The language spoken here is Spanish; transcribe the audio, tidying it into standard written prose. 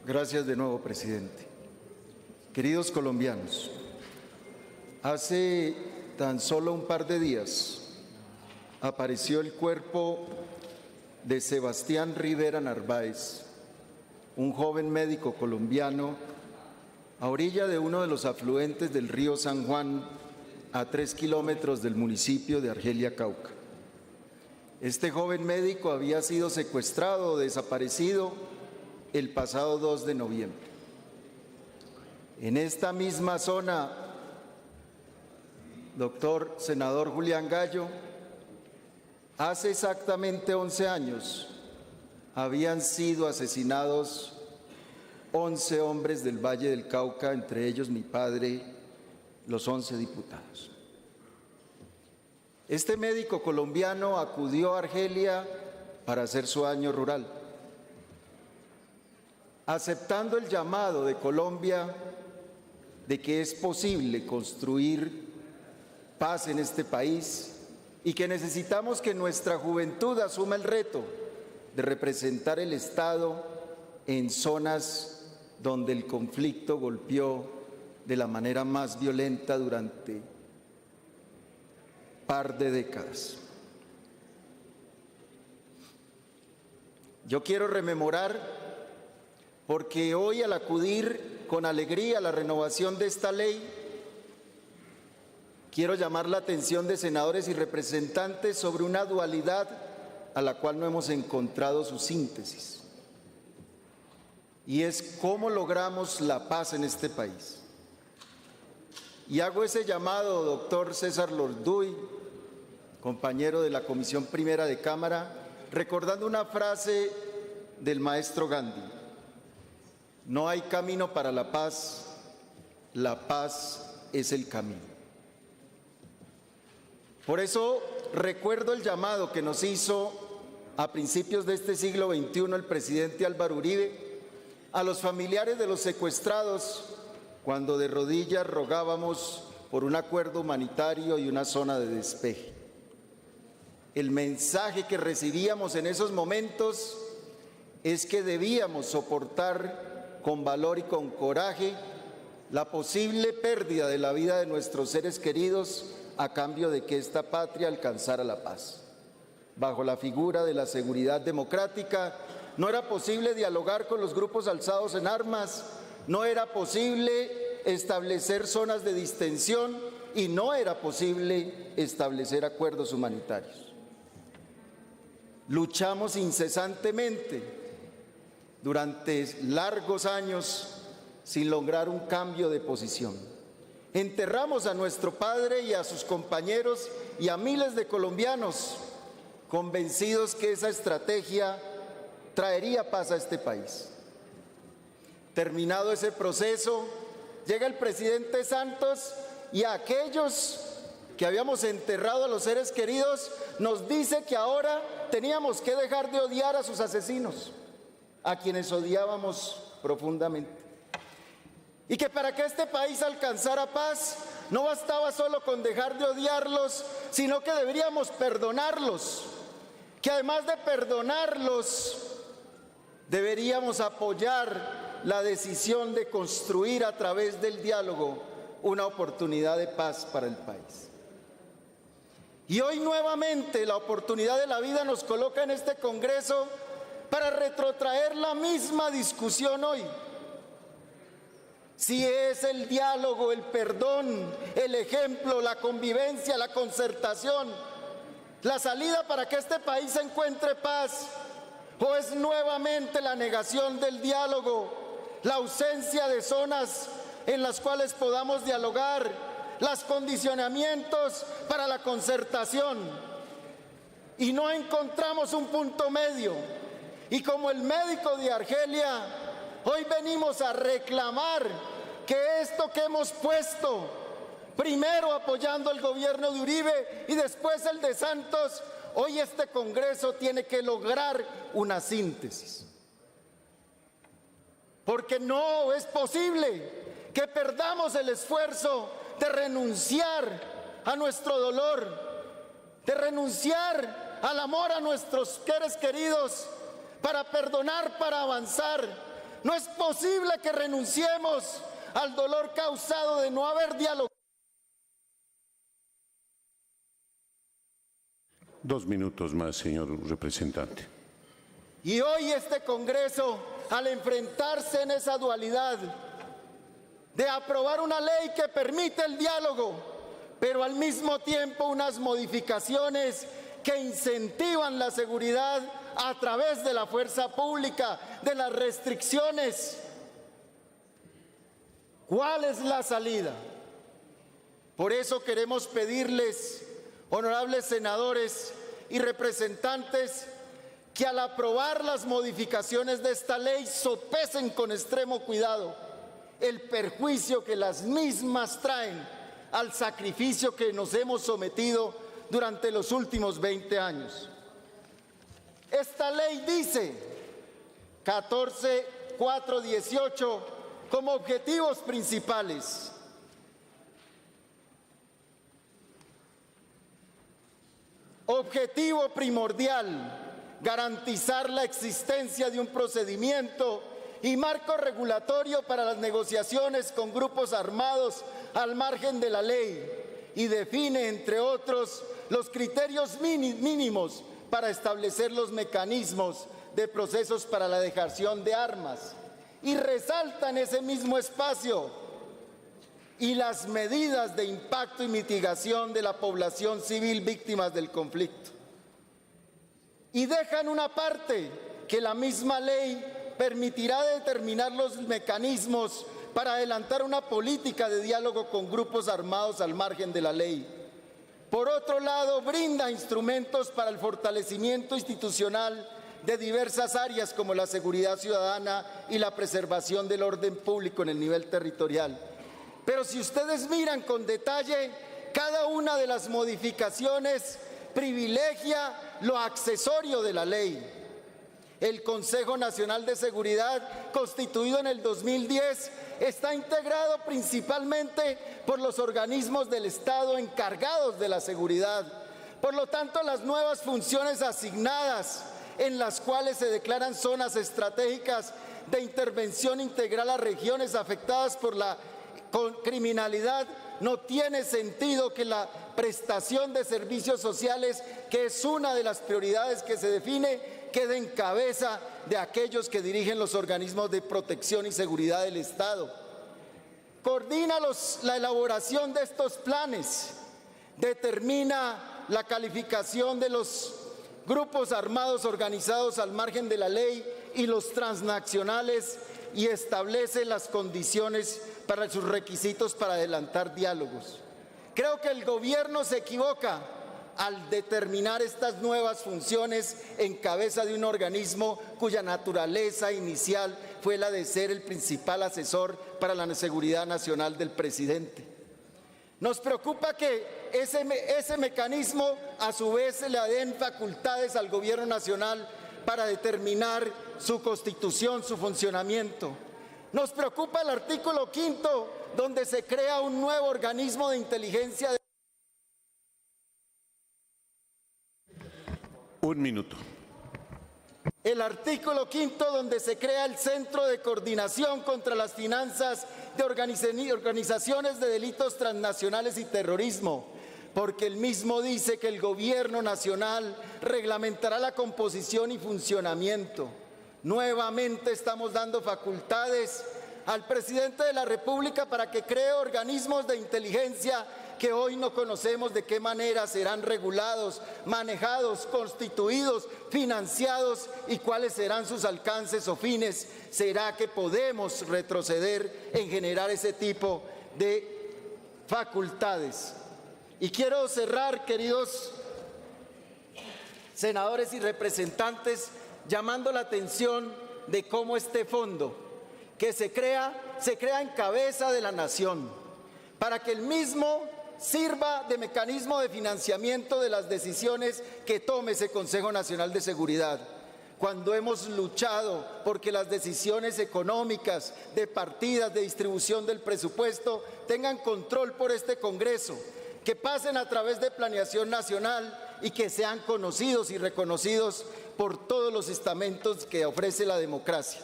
Gracias de nuevo, presidente. Queridos colombianos, hace tan solo un par de días apareció el cuerpo de Sebastián Rivera Narváez, un joven médico colombiano, a orilla de uno de los afluentes del río San Juan, a 3 kilómetros del municipio de Argelia, Cauca. Este joven médico había sido secuestrado o desaparecido el pasado 2 de noviembre. En esta misma zona, doctor senador Julián Gallo, hace exactamente 11 años habían sido asesinados 11 hombres del Valle del Cauca, entre ellos mi padre, los 11 diputados. Este médico colombiano acudió a Argelia para hacer su año rural, aceptando el llamado de Colombia de que es posible construir paz en este país y que necesitamos que nuestra juventud asuma el reto de representar el Estado en zonas donde el conflicto golpeó de la manera más violenta durante par de décadas. Yo quiero rememorar, porque hoy al acudir con alegría a la renovación de esta ley, quiero llamar la atención de senadores y representantes sobre una dualidad a la cual no hemos encontrado su síntesis, y es cómo logramos la paz en este país. Y hago ese llamado, doctor César Lorduy, compañero de la Comisión Primera de Cámara, recordando una frase del maestro Gandhi: no hay camino para la paz es el camino. Por eso recuerdo el llamado que nos hizo a principios de este siglo XXI el presidente Álvaro Uribe a los familiares de los secuestrados, cuando de rodillas rogábamos por un acuerdo humanitario y una zona de despeje. El mensaje que recibíamos en esos momentos es que debíamos soportar con valor y con coraje la posible pérdida de la vida de nuestros seres queridos a cambio de que esta patria alcanzara la paz. Bajo la figura de la seguridad democrática, no era posible dialogar con los grupos alzados en armas, no era posible establecer zonas de distensión y no era posible establecer acuerdos humanitarios. Luchamos incesantemente durante largos años sin lograr un cambio de posición. Enterramos a nuestro padre y a sus compañeros y a miles de colombianos convencidos que esa estrategia traería paz a este país. Terminado ese proceso, llega el presidente Santos y a aquellos que habíamos enterrado a los seres queridos nos dice que ahora teníamos que dejar de odiar a sus asesinos, a quienes odiábamos profundamente. Y que para que este país alcanzara paz, no bastaba solo con dejar de odiarlos, sino que deberíamos perdonarlos. Que además de perdonarlos, deberíamos apoyar la decisión de construir a través del diálogo una oportunidad de paz para el país. Y hoy nuevamente la oportunidad de la vida nos coloca en este Congreso para retrotraer la misma discusión hoy. Si es el diálogo, el perdón, el ejemplo, la convivencia, la concertación, la salida para que este país encuentre paz, o es nuevamente la negación del diálogo, la ausencia de zonas en las cuales podamos dialogar, los condicionamientos para la concertación, y no encontramos un punto medio. Y como el médico de Argelia, hoy venimos a reclamar que esto que hemos puesto, primero apoyando el gobierno de Uribe y después el de Santos, hoy este Congreso tiene que lograr una síntesis. Porque no es posible que perdamos el esfuerzo de renunciar a nuestro dolor, de renunciar al amor a nuestros seres queridos, para perdonar, para avanzar, No es posible que renunciemos al dolor causado de no haber dialogado. 2 minutos más, señor representante. Y hoy este Congreso, al enfrentarse en esa dualidad de aprobar una ley que permite el diálogo, pero al mismo tiempo unas modificaciones que incentivan la seguridad a través de la fuerza pública, de las restricciones. ¿Cuál es la salida? Por eso queremos pedirles, honorables senadores y representantes, que al aprobar las modificaciones de esta ley sopesen con extremo cuidado el perjuicio que las mismas traen al sacrificio que nos hemos sometido durante los últimos 20 años. Esta ley dice, 14.418, como objetivos principales: objetivo primordial, garantizar la existencia de un procedimiento y marco regulatorio para las negociaciones con grupos armados al margen de la ley, y define, entre otros, los criterios mínimos para establecer los mecanismos de procesos para la dejación de armas. Y resalta en ese mismo espacio y las medidas de impacto y mitigación de la población civil víctimas del conflicto. Y dejan una parte que la misma ley permitirá determinar los mecanismos para adelantar una política de diálogo con grupos armados al margen de la ley. Por otro lado, brinda instrumentos para el fortalecimiento institucional de diversas áreas como la seguridad ciudadana y la preservación del orden público en el nivel territorial. Pero si ustedes miran con detalle, cada una de las modificaciones privilegia lo accesorio de la ley. El Consejo Nacional de Seguridad, constituido en el 2010, está integrado principalmente por los organismos del Estado encargados de la seguridad. Por lo tanto, las nuevas funciones asignadas, en las cuales se declaran zonas estratégicas de intervención integral a regiones afectadas por la criminalidad, no tiene sentido que la prestación de servicios sociales, que es una de las prioridades que se define, quede en cabeza de aquellos que dirigen los organismos de protección y seguridad del Estado. Coordina la elaboración de estos planes, determina la calificación de los grupos armados organizados al margen de la ley y los transnacionales, y establece las condiciones para sus requisitos para adelantar diálogos. Creo que el gobierno se equivoca al determinar estas nuevas funciones en cabeza de un organismo cuya naturaleza inicial fue la de ser el principal asesor para la seguridad nacional del presidente. Nos preocupa que ese mecanismo a su vez le den facultades al gobierno nacional para determinar su constitución, su funcionamiento. Nos preocupa el artículo 5, donde se crea un nuevo organismo de inteligencia. 1 minuto. El artículo 5, donde se crea el Centro de Coordinación contra las Finanzas de Organizaciones de Delitos Transnacionales y Terrorismo, porque el mismo dice que el gobierno nacional reglamentará la composición y funcionamiento. Nuevamente estamos dando facultades al presidente de la República para que cree organismos de inteligencia que hoy no conocemos de qué manera serán regulados, manejados, constituidos, financiados y cuáles serán sus alcances o fines. ¿Será que podemos retroceder en generar ese tipo de facultades? Y quiero cerrar, queridos senadores y representantes, llamando la atención de cómo este fondo que se crea en cabeza de la nación, para que el mismo sirva de mecanismo de financiamiento de las decisiones que tome ese Consejo Nacional de Seguridad. Cuando hemos luchado porque las decisiones económicas, de partidas, de distribución del presupuesto, tengan control por este Congreso, que pasen a través de planeación nacional y que sean conocidos y reconocidos por todos los estamentos que ofrece la democracia.